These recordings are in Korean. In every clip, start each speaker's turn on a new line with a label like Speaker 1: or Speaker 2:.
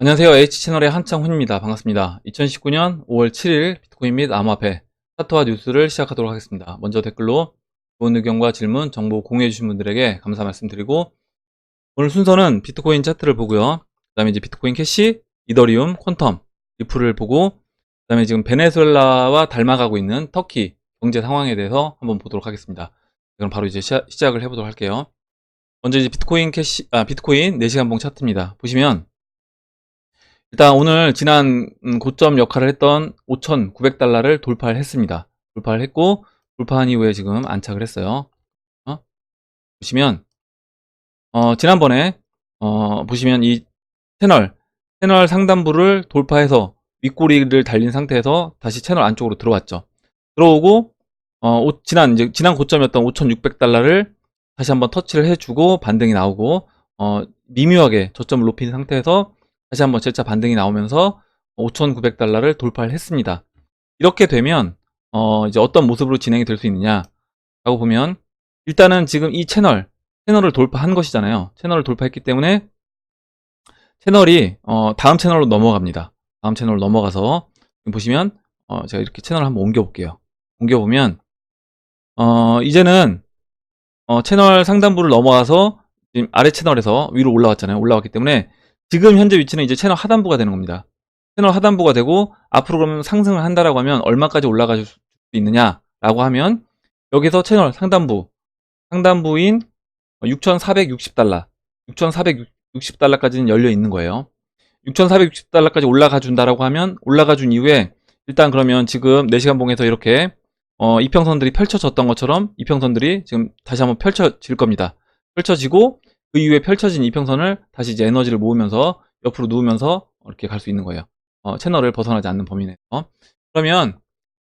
Speaker 1: 안녕하세요. H채널의 한창훈입니다. 반갑습니다. 2019년 5월 7일 비트코인 및 암호화폐 차트와 뉴스를 시작하도록 하겠습니다. 먼저 댓글로 좋은 의견과 질문, 정보 공유해주신 분들에게 감사 말씀드리고, 오늘 순서는 비트코인 차트를 보고요. 그 다음에 이제 비트코인 캐시, 이더리움, 퀀텀, 리플을 보고, 그 다음에 지금 베네수엘라와 닮아가고 있는 터키 경제 상황에 대해서 한번 보도록 하겠습니다. 그럼 바로 이제 시작을 해보도록 할게요. 먼저 이제 비트코인 비트코인 4시간 봉 차트입니다. 보시면 일단 오늘 지난 고점 역할을 했던 5,900달러를 돌파를 했습니다. 돌파를 했고, 돌파한 이후에 지금 안착을 했어요. 보시면 지난번에 보시면 이 채널 상단부를 돌파해서 윗꼬리를 달린 상태에서 다시 채널 안쪽으로 들어왔죠. 들어오고 지난 고점이었던 5,600달러를 다시 한번 터치를 해주고 반등이 나오고, 미묘하게 저점을 높인 상태에서 다시 한번 재차 반등이 나오면서 5,900달러를 돌파를 했습니다. 이렇게 되면 이제 어떤 모습으로 진행이 될 수 있느냐 라고 보면, 일단은 지금 이 채널을 돌파한 것이잖아요. 채널을 돌파했기 때문에 채널이 다음 채널로 넘어갑니다. 다음 채널로 넘어가서 보시면 제가 이렇게 채널을 한번 옮겨 볼게요. 옮겨보면 이제는 채널 상단부를 넘어가서 지금 아래 채널에서 위로 올라왔잖아요. 올라왔기 때문에 지금 현재 위치는 이제 채널 하단부가 되는 겁니다. 채널 하단부가 되고, 앞으로 그러면 상승을 한다라고 하면 얼마까지 올라갈 수 있느냐라고 하면, 여기서 채널 상단부인 6,460달러 6,460달러까지는 열려 있는 거예요. 6,460달러까지 올라가 준다라고 하면, 올라가 준 이후에 일단 그러면 지금 4시간 봉에서 이렇게 이평선들이 펼쳐졌던 것처럼 이평선들이 지금 다시 한번 펼쳐질 겁니다. 펼쳐지고, 그 이후에 펼쳐진 이평선을 다시 이제 에너지를 모으면서 옆으로 누우면서 이렇게 갈 수 있는 거예요. 채널을 벗어나지 않는 범위 내에서. 그러면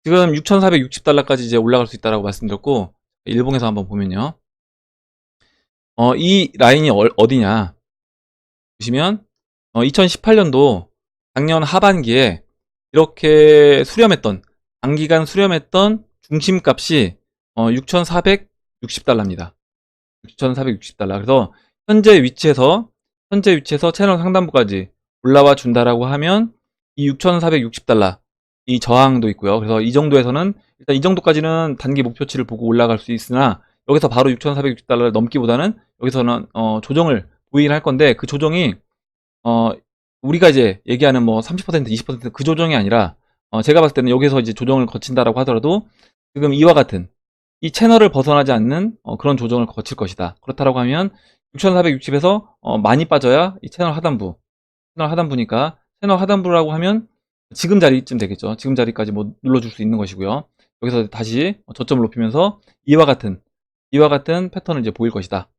Speaker 1: 지금 6,460달러까지 이제 올라갈 수 있다라고 말씀드렸고, 일봉에서 한번 보면요. 이 라인이 어디냐 보시면 2018년도 작년 하반기에 이렇게 단기간 수렴했던 중심값이 6,460달러입니다. 6,460달러. 그래서 현재 위치에서 채널 상단부까지 올라와 준다라고 하면 이 6,460달러 이 저항도 있고요. 그래서 이 정도에서는 일단 이 정도까지는 단기 목표치를 보고 올라갈 수 있으나, 여기서 바로 6,460달러를 넘기보다는 여기서는 조정을 보이긴 할 건데, 그 조정이 우리가 이제 얘기하는 뭐 30%, 20% 그 조정이 아니라, 제가 봤을 때는 여기서 이제 조정을 거친다라고 하더라도 지금 이와 같은 이 채널을 벗어나지 않는 그런 조정을 거칠 것이다. 그렇다라고 하면 6,460에서 많이 빠져야 이 채널 하단부니까 채널 하단부라고 하면 지금 자리쯤 되겠죠. 지금 자리까지 뭐 눌러줄 수 있는 것이고요. 여기서 다시 저점을 높이면서 이와 같은 패턴을 이제 보일 것이다.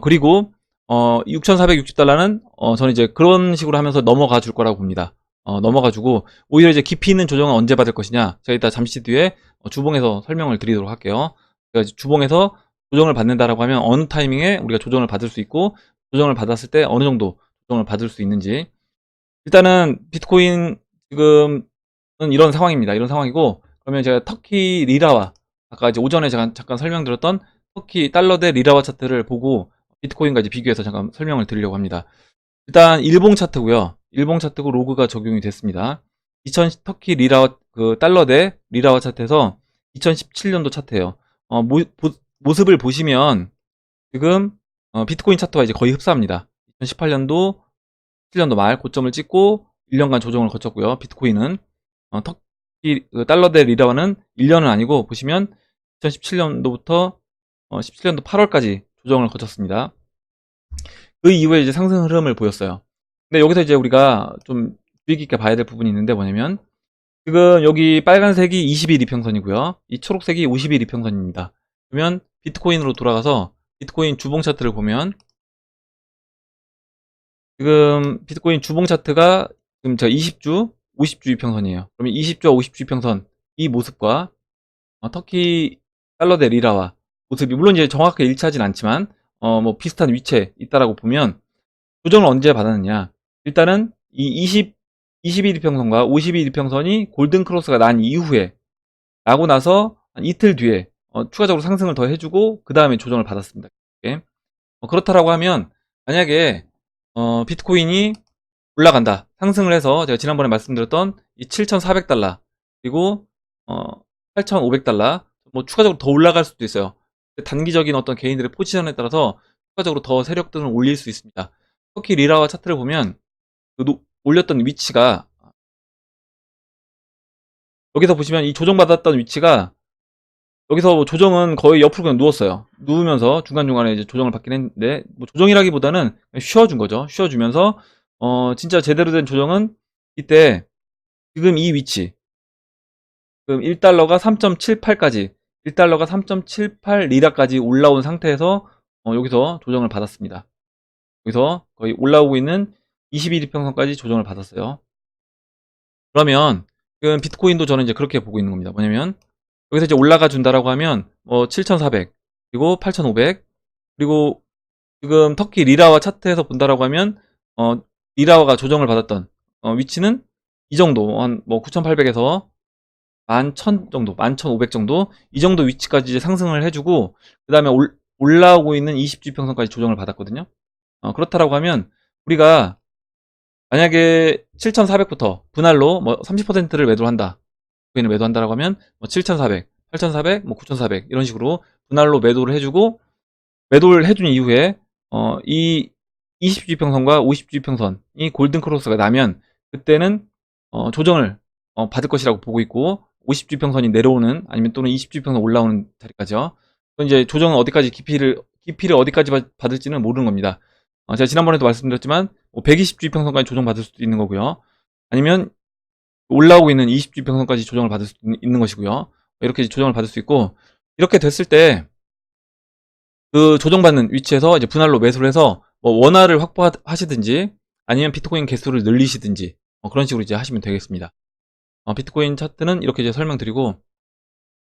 Speaker 1: 그리고 6,460달러는 저는 이제 그런 식으로 하면서 넘어가 줄 거라고 봅니다. 넘어가주고, 오히려 이제 깊이 있는 조정은 언제 받을 것이냐, 제가 이따 잠시 뒤에 주봉에서 설명을 드리도록 할게요. 그러니까 주봉에서 조정을 받는다라고 하면 어느 타이밍에 우리가 조정을 받을 수 있고, 조정을 받았을 때 어느 정도 조정을 받을 수 있는지. 일단은 비트코인 지금은 이런 상황입니다. 이런 상황이고, 그러면 제가 터키 리라와 아까 이제 오전에 제가 잠깐 설명드렸던 터키 달러 대 리라와 차트를 보고 비트코인과 이제 비교해서 잠깐 설명을 드리려고 합니다. 일단 일봉 차트고요. 일봉 차트고 로그가 적용이 됐습니다. 터키 리라 달러 대 리라와 차트에서 2017년도 차트예요. 모습을 보시면 지금 비트코인 차트와 이제 거의 흡사합니다. 2018년도 17년도 말 고점을 찍고 1년간 조정을 거쳤고요. 비트코인은 터키 달러 대 리라와는 1년은 아니고, 보시면 2017년도부터 17년도 8월까지 조정을 거쳤습니다. 그 이후에 이제 상승 흐름을 보였어요. 근데 여기서 이제 우리가 좀 주의 깊게 봐야 될 부분이 있는데, 뭐냐면 지금 여기 빨간색이 20일 이평선이고요. 이 초록색이 50일 이평선입니다. 그러면 비트코인으로 돌아가서 비트코인 주봉 차트를 보면, 지금 비트코인 주봉 차트가 지금 제가 20주, 50주 이평선이에요. 그러면 20주와 50주 이평선 이 모습과 터키 달러 대 리라와 모습이 물론 이제 정확하게 일치하진 않지만 뭐 비슷한 위치에 있다라고 보면, 조정을 언제 받았느냐, 일단은 이 22일평선과 52일평선이 골든 크로스가 난 이후에 나고 나서 한 이틀 뒤에 추가적으로 상승을 더 해주고 그 다음에 조정을 받았습니다. 이렇게. 그렇다라고 하면 만약에 비트코인이 올라간다, 상승을 해서 제가 지난번에 말씀드렸던 이 7,400달러 그리고 8,500달러 뭐 추가적으로 더 올라갈 수도 있어요. 단기적인 어떤 개인들의 포지션에 따라서 추가적으로 더 세력들을 올릴 수 있습니다. 터키 리라와 차트를 보면 그 올렸던 위치가 여기서 보시면 이 조정받았던 위치가 여기서 조정은 거의 옆으로 그냥 누웠어요. 누우면서 중간중간에 이제 조정을 받긴 했는데 뭐 조정이라기보다는 그냥 쉬어준 거죠. 쉬어주면서 진짜 제대로 된 조정은 이때 지금 이 위치 지금 1달러가 3.78까지 1달러가 3.78 리라까지 올라온 상태에서 여기서 조정을 받았습니다. 여기서 거의 올라오고 있는 21이평선까지 조정을 받았어요. 그러면 지금 비트코인도 저는 이제 그렇게 보고 있는 겁니다. 뭐냐면 여기서 이제 올라가 준다라고 하면 7,400 그리고 8,500 그리고 지금 터키 리라와 차트에서 본다라고 하면 리라가 조정을 받았던 위치는 이 정도 한 뭐 9,800에서 11,000 정도, 11,500 정도 이 정도 위치까지 이제 상승을 해주고 그 다음에 올라오고 있는 20주평선까지 조정을 받았거든요. 그렇다라고 하면 우리가 만약에 7,400부터 분할로 뭐 30%를 매도를 한다. 코인을 매도한다라고 하면 뭐 7,400, 8,400, 뭐 9,400 이런 식으로 분할로 매도를 해주고 매도를 해준 이후에 이 20주평선과 50주평선이 골든 크로스가 나면 그때는 조정을 받을 것이라고 보고 있고 50주평선이 내려오는 아니면 또는 20주평선 올라오는 자리까지요. 그건 이제 조정은 어디까지 깊이를 어디까지 받을지는 모르는 겁니다. 제가 지난번에도 말씀드렸지만 120주평선까지 조정받을 수도 있는 거고요. 아니면 올라오고 있는 20주평선까지 조정을 받을 수 있는 것이고요. 이렇게 조정을 받을 수 있고 이렇게 됐을 때 그 조정받는 위치에서 이제 분할로 매수를 해서 뭐 원화를 확보하시든지 아니면 비트코인 개수를 늘리시든지 그런 식으로 이제 하시면 되겠습니다. 비트코인 차트는 이렇게 이제 설명드리고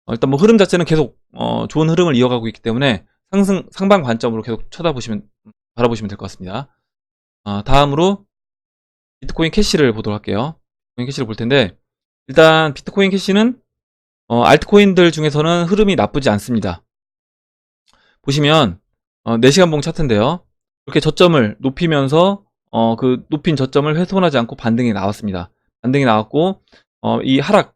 Speaker 1: 일단 뭐 흐름 자체는 계속 좋은 흐름을 이어가고 있기 때문에 상방 관점으로 계속 바라보시면 될 것 같습니다. 다음으로 비트코인 캐시를 보도록 할게요. 비트코인 캐시를 볼 텐데 일단 비트코인 캐시는 알트코인들 중에서는 흐름이 나쁘지 않습니다. 보시면 4시간 봉 차트인데요. 이렇게 저점을 높이면서 그 높인 저점을 훼손하지 않고 반등이 나왔습니다. 반등이 나왔고 이 하락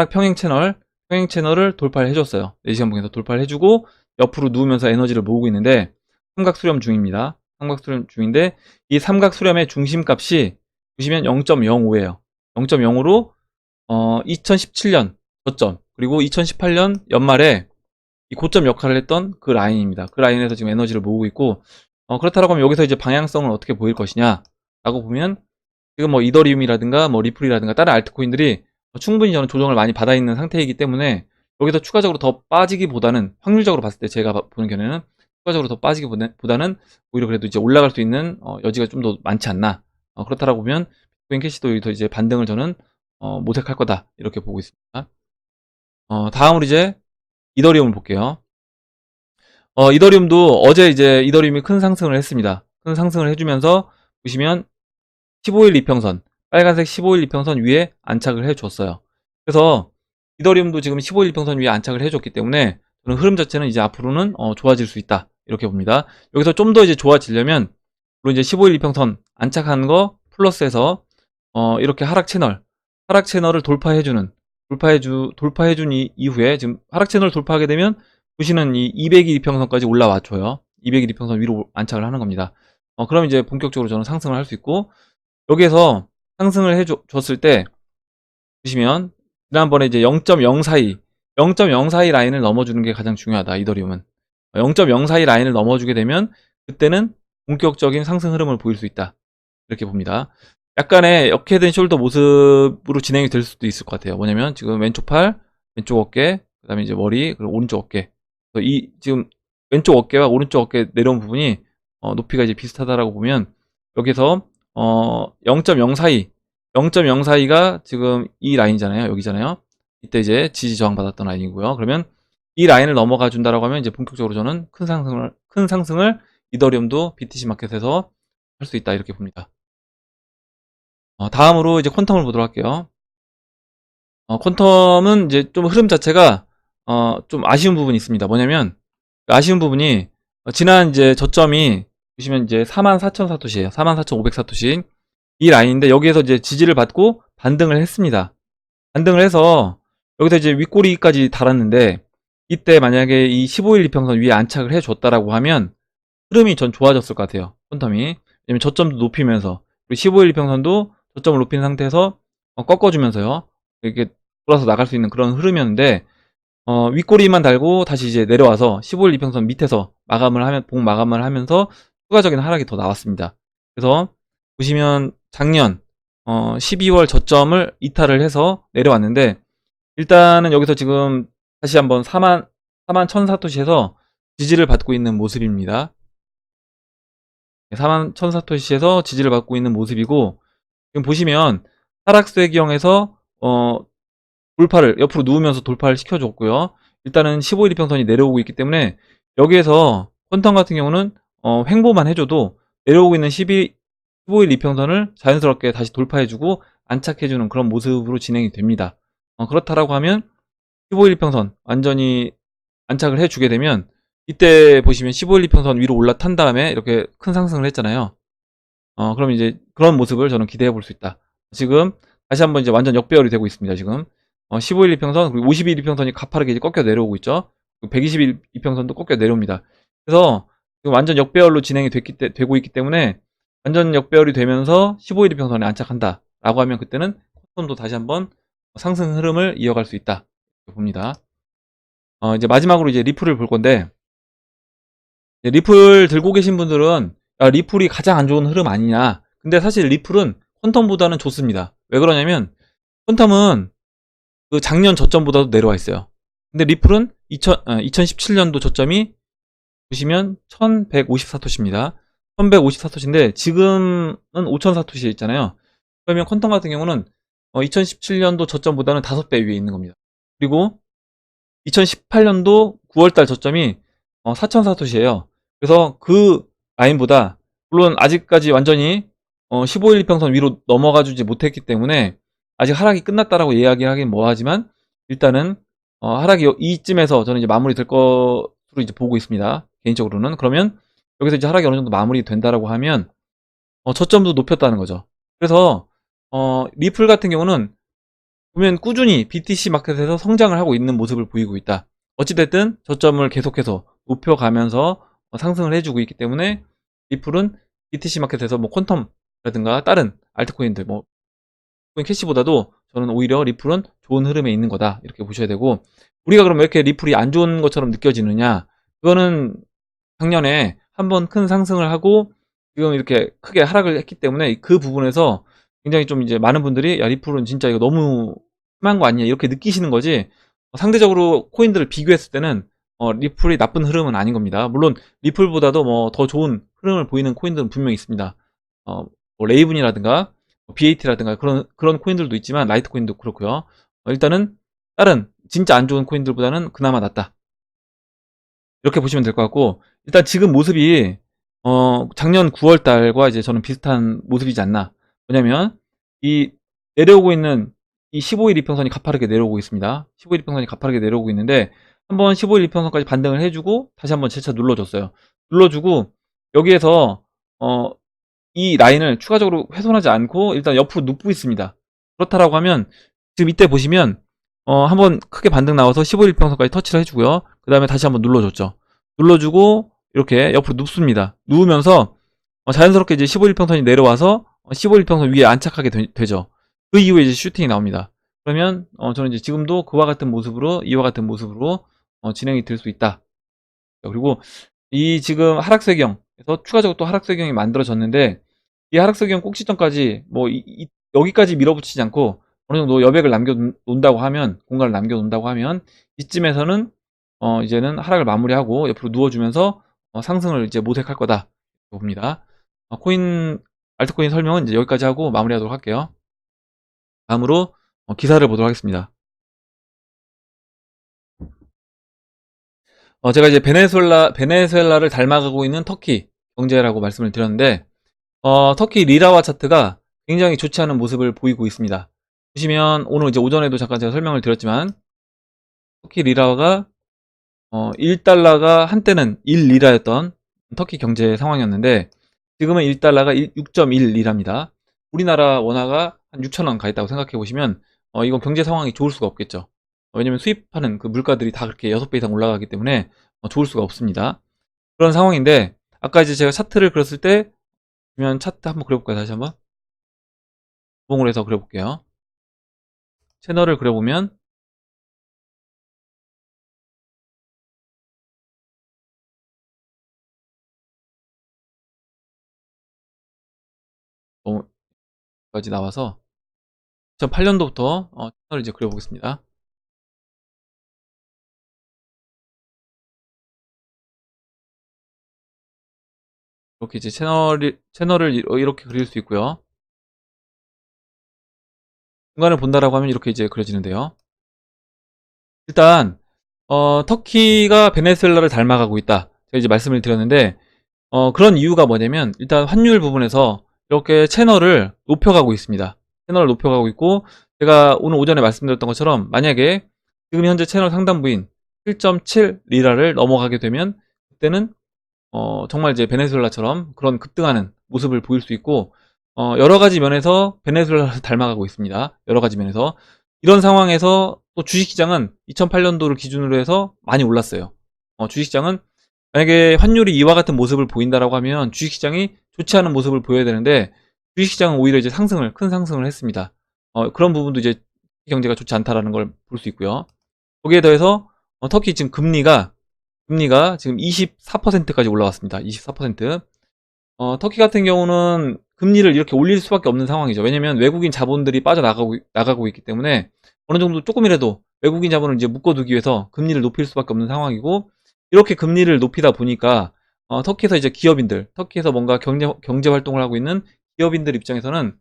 Speaker 1: 평행 채널을 돌파를 해줬어요. 4시간 봉에서 돌파를 해주고 옆으로 누우면서 에너지를 모으고 있는데 삼각 수렴 중입니다. 삼각 수렴 중인데 이 삼각 수렴의 중심값이 보시면 0.05예요. 0.05로 2017년 저점 그리고 2018년 연말에 이 고점 역할을 했던 그 라인입니다. 그 라인에서 지금 에너지를 모으고 있고 그렇다고 하면 여기서 이제 방향성을 어떻게 보일 것이냐 라고 보면 지금 뭐 이더리움이라든가 뭐 리플이라든가 다른 알트코인들이 충분히 저는 조정을 많이 받아 있는 상태이기 때문에 여기서 추가적으로 더 빠지기보다는 확률적으로 봤을 때 제가 보는 견해는 추가적으로 더 빠지기보다는 오히려 그래도 이제 올라갈 수 있는 여지가 좀 더 많지 않나. 그렇다라고 보면 비트코인 캐시도 여기서 이제 반등을 저는 모색할 거다 이렇게 보고 있습니다. 다음으로 이제 이더리움을 볼게요. 이더리움도 어제 이제 이더리움이 큰 상승을 했습니다. 큰 상승을 해주면서 보시면 15일 이평선, 빨간색 15일 이평선 위에 안착을 해줬어요. 그래서 이더리움도 지금 15일 이평선 위에 안착을 해줬기 때문에 저는 흐름 자체는 이제 앞으로는 좋아질 수 있다 이렇게 봅니다. 여기서 좀 더 이제 좋아지려면 물론 이제 15일 이평선 안착한 거 플러스해서 이렇게 하락 채널을 돌파해준 이후에 지금 하락 채널을 돌파하게 되면 보시는 이 200일 이평선까지 올라와줘요. 200일 이평선 위로 안착을 하는 겁니다. 그럼 이제 본격적으로 저는 상승을 할 수 있고 여기에서 상승을 해줬을 때 보시면 지난번에 이제 0.042 라인을 넘어주는 게 가장 중요하다. 이더리움은 0.042 라인을 넘어주게 되면 그때는 본격적인 상승 흐름을 보일 수 있다. 이렇게 봅니다. 약간의 역헤드 숄더 모습으로 진행이 될 수도 있을 것 같아요. 뭐냐면 지금 왼쪽 팔, 왼쪽 어깨, 그 다음에 이제 머리, 그리고 오른쪽 어깨. 이 지금 왼쪽 어깨와 오른쪽 어깨 내려온 부분이 높이가 이제 비슷하다라고 보면 여기서 0.042가 지금 이 라인이잖아요. 여기잖아요. 이때 이제 지지 저항 받았던 라인이고요. 그러면 이 라인을 넘어가 준다라고 하면 이제 본격적으로 저는 큰 상승을 이더리움도 BTC 마켓에서 할 수 있다 이렇게 봅니다. 다음으로 이제 퀀텀을 보도록 할게요. 퀀텀은 이제 좀 흐름 자체가 좀 아쉬운 부분이 있습니다. 뭐냐면 아쉬운 부분이 지난 이제 저점이 보시면 이제 44,000사토시예요. 44,500사토시 이 라인인데 여기에서 이제 지지를 받고 반등을 했습니다. 반등을 해서 여기서 이제 윗꼬리까지 달았는데 이때 만약에 이 15일 이평선 위에 안착을 해줬다라고 하면 흐름이 전 좋아졌을 것 같아요. 퀀텀이. 왜냐면 저점도 높이면서 그리고 15일 이평선도 저점을 높인 상태에서 꺾어주면서요. 이렇게 돌아서 나갈 수 있는 그런 흐름이었는데 윗꼬리만 달고 다시 이제 내려와서 15일 이평선 밑에서 봉 마감을 하면서 추가적인 하락이 더 나왔습니다. 그래서 보시면 작년 12월 저점을 이탈을 해서 내려왔는데 일단은 여기서 지금 다시 한번 4만 1000사토시에서 지지를 받고 있는 모습입니다. 4만 1000사토시에서 지지를 받고 있는 모습이고 지금 보시면 하락세경에서 돌파를 옆으로 누우면서 돌파를 시켜줬고요. 일단은 15일 이평선이 내려오고 있기 때문에 여기에서 퀀텀 같은 경우는 횡보만 해줘도 내려오고 있는 15일 이평선을 자연스럽게 다시 돌파해주고 안착해주는 그런 모습으로 진행이 됩니다. 그렇다라고 하면 15일 이평선 완전히 안착을 해주게 되면 이때 보시면 15일 이평선 위로 올라탄 다음에 이렇게 큰 상승을 했잖아요. 그럼 이제 그런 모습을 저는 기대해 볼 수 있다. 지금 다시 한번 이제 완전 역배열이 되고 있습니다. 지금 15일 이평선 그리고 50일 이평선이 가파르게 이제 꺾여 내려오고 있죠. 120일 이평선도 꺾여 내려옵니다. 그래서 지금 완전 역배열로 진행이 되고 있기 때문에 완전 역배열이 되면서 15일 이평선에 안착한다 라고 하면 그때는 코스닥도 다시 한번 상승 흐름을 이어갈 수 있다 봅니다. 이제 마지막으로 이제 리플을 볼 건데 리플 들고 계신 분들은 야, 리플이 가장 안 좋은 흐름 아니냐. 근데 사실 리플은 퀀텀보다는 좋습니다. 왜 그러냐면 퀀텀은 그 작년 저점보다도 내려와 있어요. 근데 리플은 2017년도 저점이 보시면 1154토시입니다. 1154토시인데 지금은 5000사토시 있잖아요. 그러면 퀀텀 같은 경우는 2017년도 저점보다는 5배 위에 있는 겁니다. 그리고 2018년도 9월달 저점이 4000사토시예요. 그래서 그 라인보다 물론 아직까지 완전히 15일 이평선 위로 넘어가 주지 못했기 때문에 아직 하락이 끝났다라고 이야기하긴 뭐하지만 일단은 하락이 이쯤에서 저는 이제 마무리 될 것으로 이제 보고 있습니다. 개인적으로는. 그러면 여기서 이제 하락이 어느 정도 마무리 된다라고 하면 저점도 높였다는 거죠. 그래서 리플 같은 경우는 보면 꾸준히 BTC 마켓에서 성장을 하고 있는 모습을 보이고 있다. 어찌됐든 저점을 계속해서 높여가면서 상승을 해주고 있기 때문에 리플은 BTC 마켓에서 뭐 퀀텀이라든가 다른 알트코인들 뭐 코인 캐시보다도 저는 오히려 리플은 좋은 흐름에 있는 거다 이렇게 보셔야 되고 우리가 그럼 왜 이렇게 리플이 안 좋은 것처럼 느껴지느냐 그거는 작년에 한번 큰 상승을 하고 지금 이렇게 크게 하락을 했기 때문에 그 부분에서 굉장히 좀 이제 많은 분들이 야 리플은 진짜 이거 너무 심한 거 아니냐 이렇게 느끼시는 거지 상대적으로 코인들을 비교했을 때는 리플이 나쁜 흐름은 아닌 겁니다. 물론 리플보다도 뭐 더 좋은 흐름을 보이는 코인들은 분명히 있습니다. 뭐 레이븐이라든가 BAT라든가 그런 코인들도 있지만 라이트 코인도 그렇고요. 일단은 다른 진짜 안 좋은 코인들보다는 그나마 낫다. 이렇게 보시면 될 것 같고 일단 지금 모습이 작년 9월 달과 이제 저는 비슷한 모습이지 않나. 왜냐면 이 내려오고 있는 이 15일 이평선이 가파르게 내려오고 있습니다. 15일 이평선이 가파르게 내려오고 있는데 한번 15일 이평선까지 반등을 해주고 다시 한번 재차 눌러줬어요. 눌러주고 여기에서 이 라인을 추가적으로 훼손하지 않고 일단 옆으로 눕고 있습니다. 그렇다라고 하면 지금 이때 보시면 한번 크게 반등 나와서 15일 평선까지 터치를 해주고요. 그 다음에 다시 한번 눌러줬죠. 눌러주고 이렇게 옆으로 눕습니다. 누우면서 자연스럽게 이제 15일 평선이 내려와서 15일 평선 위에 안착하게 되죠. 그 이후에 이제 슈팅이 나옵니다. 그러면 저는 이제 지금도 그와 같은 모습으로 이와 같은 모습으로 진행이 될 수 있다. 그리고 이 지금 하락세경에서 추가적으로 또 하락세경이 만들어졌는데 이 하락세경 꼭지점까지 뭐 여기까지 밀어붙이지 않고 어느 정도 여백을 남겨놓는다고 하면 공간을 남겨놓는다고 하면 이쯤에서는 이제는 하락을 마무리하고 옆으로 누워주면서 상승을 이제 모색할 거다 봅니다. 알트코인 설명은 이제 여기까지 하고 마무리하도록 할게요. 다음으로 기사를 보도록 하겠습니다. 제가 이제 베네수엘라를 닮아가고 있는 터키 경제라고 말씀을 드렸는데 터키 리라와 차트가 굉장히 좋지 않은 모습을 보이고 있습니다. 보시면 오늘 이제 오전에도 잠깐 제가 설명을 드렸지만 터키 리라가 1달러가 한때는 1리라였던 터키 경제 상황이었는데 지금은 1달러가 6.1리라입니다. 우리나라 원화가 한 6,000원 가 있다고 생각해 보시면 이건 경제 상황이 좋을 수가 없겠죠. 왜냐면 수입하는 그 물가들이 다 그렇게 6배 이상 올라가기 때문에 좋을 수가 없습니다. 그런 상황인데 아까 이제 제가 차트를 그렸을 때 보면 차트 한번 그려볼까요? 다시 한번 구봉을 해서 그려볼게요. 채널을 그려보면 까지 나와서 2008년도부터 채널을 이제 그려보겠습니다. 이렇게 이제 채널을 이렇게 그릴 수 있고요. 중간을 본다라고 하면 이렇게 이제 그려지는데요. 일단 터키가 베네수엘라를 닮아가고 있다. 제가 이제 말씀을 드렸는데 그런 이유가 뭐냐면 일단 환율 부분에서 이렇게 채널을 높여가고 있습니다. 채널을 높여가고 있고 제가 오늘 오전에 말씀드렸던 것처럼 만약에 지금 현재 채널 상단부인 7.7 리라를 넘어가게 되면 그때는 정말 이제 베네수엘라처럼 그런 급등하는 모습을 보일 수 있고, 여러 가지 면에서 베네수엘라를 닮아가고 있습니다. 여러 가지 면에서. 이런 상황에서 또 주식시장은 2008년도를 기준으로 해서 많이 올랐어요. 주식시장은 만약에 환율이 이와 같은 모습을 보인다라고 하면 주식시장이 좋지 않은 모습을 보여야 되는데, 주식시장은 오히려 이제 큰 상승을 했습니다. 그런 부분도 이제 경제가 좋지 않다라는 걸 볼 수 있고요. 거기에 더해서 터키 지금 금리가 지금 24%까지 올라왔습니다. 24%. 터키 같은 경우는 금리를 이렇게 올릴 수밖에 없는 상황이죠. 왜냐면 외국인 자본들이 나가고 있기 때문에 어느 정도 조금이라도 외국인 자본을 이제 묶어두기 위해서 금리를 높일 수밖에 없는 상황이고, 이렇게 금리를 높이다 보니까 터키에서 이제 터키에서 뭔가 경제 활동을 하고 있는 기업인들 입장에서는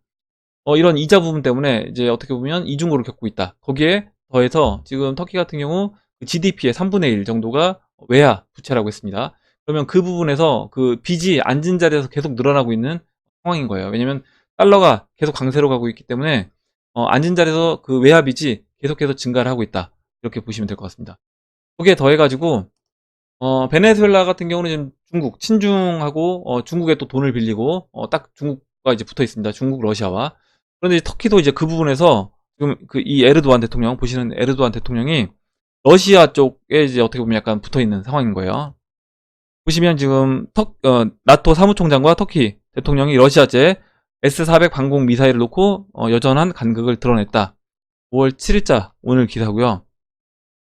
Speaker 1: 이런 이자 부분 때문에 이제 어떻게 보면 이중고를 겪고 있다. 거기에 더해서 지금 터키 같은 경우 GDP의 3분의 1 정도가 외화 부채라고 했습니다. 그러면 그 부분에서 그 빚이 앉은 자리에서 계속 늘어나고 있는 상황인 거예요. 왜냐면 달러가 계속 강세로 가고 있기 때문에 앉은 자리에서 그 외화 빚이 계속해서 증가를 하고 있다. 이렇게 보시면 될 것 같습니다. 거기에 더해가지고 베네수엘라 같은 경우는 지금 친중하고 중국에 또 돈을 빌리고 딱 중국과 이제 붙어 있습니다. 중국, 러시아와. 그런데 터키도 이제 그 부분에서 지금 이 에르도안 대통령 보시는 에르도안 대통령이 러시아 쪽에 이제 어떻게 보면 약간 붙어 있는 상황인 거예요. 보시면 지금 나토 사무총장과 터키 대통령이 러시아제 S-400 방공 미사일을 놓고 여전한 간극을 드러냈다. 5월 7일자 오늘 기사고요.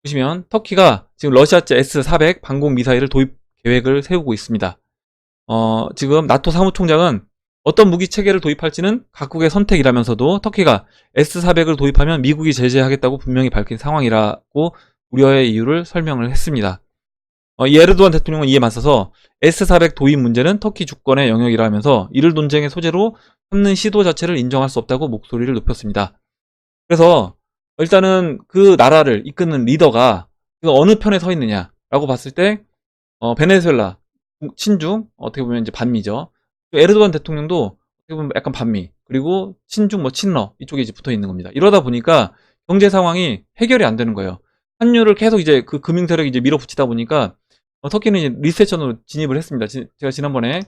Speaker 1: 보시면 터키가 지금 러시아제 S-400 방공 미사일을 도입 계획을 세우고 있습니다. 지금 나토 사무총장은 어떤 무기 체계를 도입할지는 각국의 선택이라면서도 터키가 S-400을 도입하면 미국이 제재하겠다고 분명히 밝힌 상황이라고 우려의 이유를 설명을 했습니다. 이 에르도안 대통령은 이에 맞서서 S-400 도입 문제는 터키 주권의 영역이라 하면서 이를 논쟁의 소재로 삼는 시도 자체를 인정할 수 없다고 목소리를 높였습니다. 그래서 일단은 그 나라를 이끄는 리더가 어느 편에 서 있느냐라고 봤을 때 베네수엘라 친중 어떻게 보면 이제 반미죠. 에르도안 대통령도 어떻게 보면 약간 반미, 그리고 친중 친러 이쪽에 이제 붙어 있는 겁니다. 이러다 보니까 경제 상황이 해결이 안 되는 거예요. 환율을 계속 이제 그 금융 세력이 이제 밀어붙이다 보니까 터키는 이제 리세션으로 진입을 했습니다. 제가 지난번에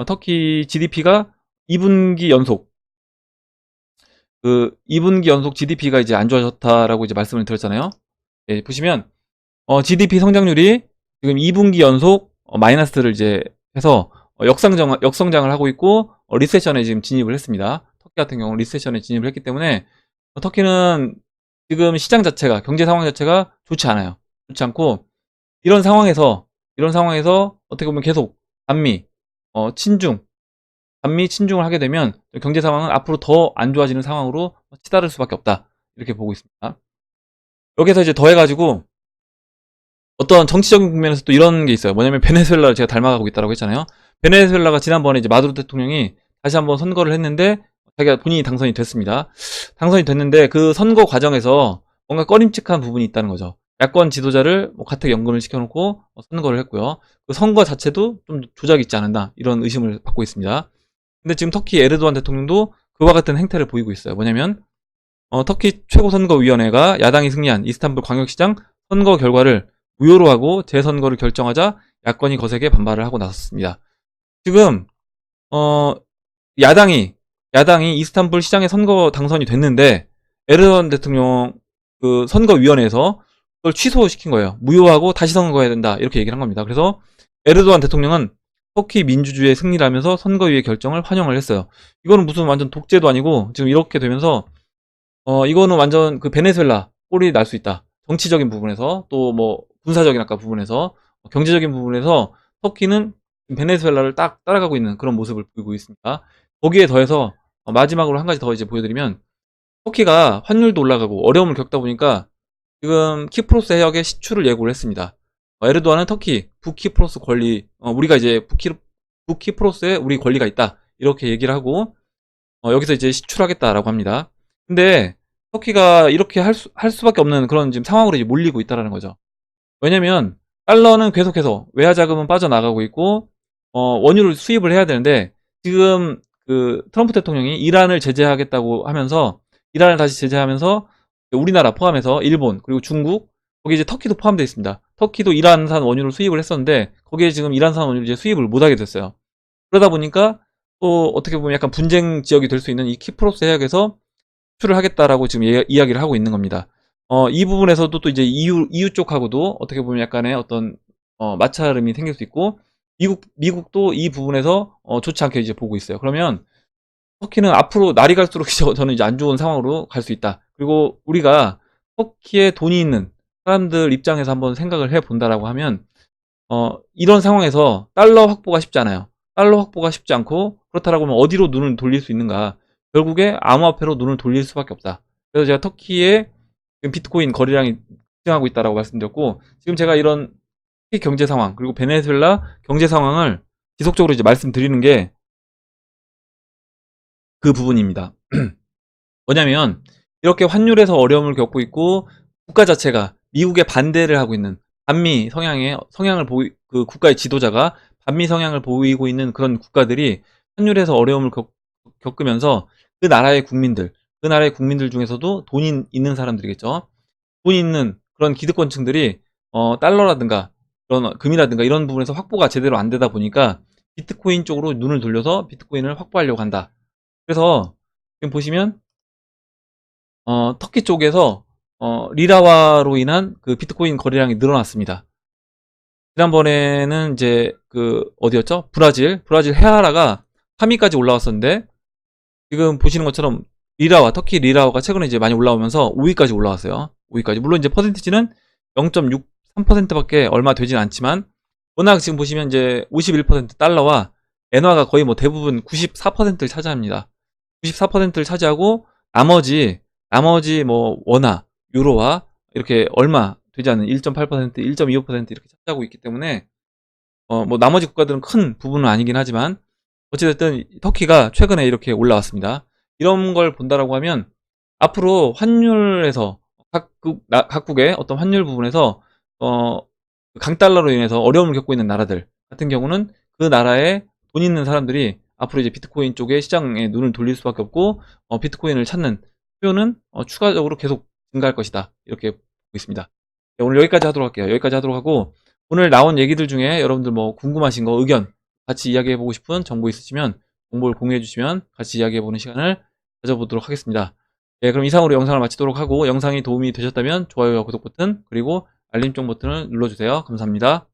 Speaker 1: 터키 GDP가 2분기 연속 2분기 연속 GDP가 이제 안 좋아졌다라고 이제 말씀을 드렸잖아요. 예, 보시면 GDP 성장률이 지금 2분기 연속 마이너스를 이제 해서 역성장을 하고 있고 리세션에 지금 진입을 했습니다. 터키 같은 경우는 리세션에 진입을 했기 때문에 터키는 지금 시장 자체가 경제 상황 자체가 좋지 않아요. 좋지 않고 이런 상황에서 어떻게 보면 계속 반미 친중을 하게 되면 경제 상황은 앞으로 더 안 좋아지는 상황으로 치달을 수밖에 없다. 이렇게 보고 있습니다. 여기서 이제 더해가지고 어떤 정치적인 국면에서 또 이런 게 있어요. 뭐냐면 베네수엘라를 제가 닮아가고 있다고 했잖아요. 베네수엘라가 지난번에 이제 마두로 대통령이 다시 한번 선거를 했는데 자기가 본인이 당선이 됐습니다. 당선이 됐는데 그 선거 과정에서 뭔가 꺼림칙한 부분이 있다는 거죠. 야권 지도자를 가택 연금을 시켜놓고 선거를 했고요. 그 선거 자체도 좀 조작이 있지 않았나 이런 의심을 받고 있습니다. 근데 지금 터키 에르도안 대통령도 그와 같은 행태를 보이고 있어요. 뭐냐면 터키 최고선거위원회가 야당이 승리한 이스탄불 광역시장 선거 결과를 무효로 하고 재선거를 결정하자 야권이 거세게 반발을 하고 나섰습니다. 지금 어, 야당이 이스탄불 시장에 선거 당선이 됐는데 에르도안 대통령 그 선거위원회에서 그걸 취소시킨 거예요. 무효하고 다시 선거해야 된다 이렇게 얘기를 한 겁니다. 그래서 에르도안 대통령은 터키 민주주의의 승리라면서 선거위의 결정을 환영을 했어요. 이거는 무슨 완전 독재도 아니고 지금 이렇게 되면서 이거는 완전 그 베네수엘라 꼴이 날 수 있다. 정치적인 부분에서 또 뭐 군사적인 아까 부분에서 경제적인 부분에서 터키는 베네수엘라를 딱 따라가고 있는 그런 모습을 보이고 있습니다. 거기에 더해서 마지막으로 한 가지 더 이제 보여드리면 터키가 환율도 올라가고 어려움을 겪다 보니까 지금 키프로스 해역에 시추를 예고를 했습니다. 에르도안은 터키 북키프로스 권리 우리가 이제 북키프로스에 우리 권리가 있다 이렇게 얘기를 하고 여기서 이제 시출하겠다라고 합니다. 근데 터키가 이렇게 할 수밖에 없는 그런 지금 상황으로 이제 몰리고 있다라는 거죠. 왜냐면 달러는 계속해서 외화 자금은 빠져나가고 있고 원유를 수입을 해야 되는데 지금 그 트럼프 대통령이 이란을 제재하겠다고 하면서 이란을 다시 제재하면서 우리나라 포함해서 일본 그리고 중국 거기 이제 터키도 포함되어 있습니다. 터키도 이란산 원유를 수입을 했었는데 거기에 지금 이란산 원유를 이제 수입을 못하게 됐어요. 그러다 보니까 또 어떻게 보면 약간 분쟁 지역이 될 수 있는 이 키프로스 해역에서 수출을 하겠다라고 지금 이야기를 하고 있는 겁니다. 이 부분에서도 또 이제 EU 쪽하고도 어떻게 보면 약간의 어떤 마찰음이 생길 수 있고 미국도 이 부분에서 좋지 않게 이제 보고 있어요. 그러면 터키는 앞으로 날이 갈수록 저는 이제 안 좋은 상황으로 갈 수 있다. 그리고 우리가 터키에 돈이 있는 사람들 입장에서 한번 생각을 해 본다라고 하면 이런 상황에서 달러 확보가 쉽지 않아요. 달러 확보가 쉽지 않고 그렇다라고 하면 어디로 눈을 돌릴 수 있는가? 결국에 암호화폐로 눈을 돌릴 수밖에 없다. 그래서 제가 터키의 비트코인 거래량이 급증하고 있다라고 말씀드렸고 지금 제가 이런 터키 경제 상황 그리고 베네수엘라 경제 상황을 지속적으로 이제 말씀드리는 게 그 부분입니다. 뭐냐면 이렇게 환율에서 어려움을 겪고 있고 국가 자체가 미국에 반대를 하고 있는 반미 성향을 그 국가의 지도자가 반미 성향을 보이고 있는 그런 국가들이 환율에서 어려움을 겪으면서 그 나라의 국민들 중에서도 돈이 있는 사람들이겠죠. 돈이 있는 그런 기득권층들이 달러라든가 그런 금이라든가 이런 부분에서 확보가 제대로 안 되다 보니까 비트코인 쪽으로 눈을 돌려서 비트코인을 확보하려고 한다. 그래서 지금 보시면 터키 쪽에서 리라화로 인한 그 비트코인 거래량이 늘어났습니다. 지난번에는 이제 그 어디였죠? 브라질 헤아라가 3위까지 올라왔었는데 지금 보시는 것처럼 터키 리라화가 최근에 이제 많이 올라오면서 5위까지 올라왔어요. 5위까지. 물론 이제 퍼센티지는 0.63%밖에 얼마 되진 않지만 워낙 지금 보시면 이제 51% 달러와 엔화가 거의 뭐 대부분 94%를 차지합니다. 94%를 차지하고 나머지 뭐 원화, 유로와 이렇게 얼마 되지 않는 1.8%, 1.25% 이렇게 차지하고 있기 때문에 뭐 나머지 국가들은 큰 부분은 아니긴 하지만 어찌됐든 터키가 최근에 이렇게 올라왔습니다. 이런 걸 본다라고 하면 앞으로 환율에서 각국의 어떤 환율 부분에서 강달러로 인해서 어려움을 겪고 있는 나라들 같은 경우는 그 나라에 돈 있는 사람들이 앞으로 이제 비트코인 쪽에 시장에 눈을 돌릴 수밖에 없고 비트코인을 찾는 수요는 추가적으로 계속 증가할 것이다. 이렇게 보고 있습니다. 네, 오늘 여기까지 하도록 할게요. 여기까지 하도록 하고 오늘 나온 얘기들 중에 여러분들 뭐 궁금하신 거 의견 같이 이야기해보고 싶은 정보 있으시면 정보를 공유해주시면 같이 이야기해보는 시간을 가져보도록 하겠습니다. 네, 그럼 이상으로 영상을 마치도록 하고 영상이 도움이 되셨다면 좋아요와 구독 버튼 그리고 알림종 버튼을 눌러주세요. 감사합니다.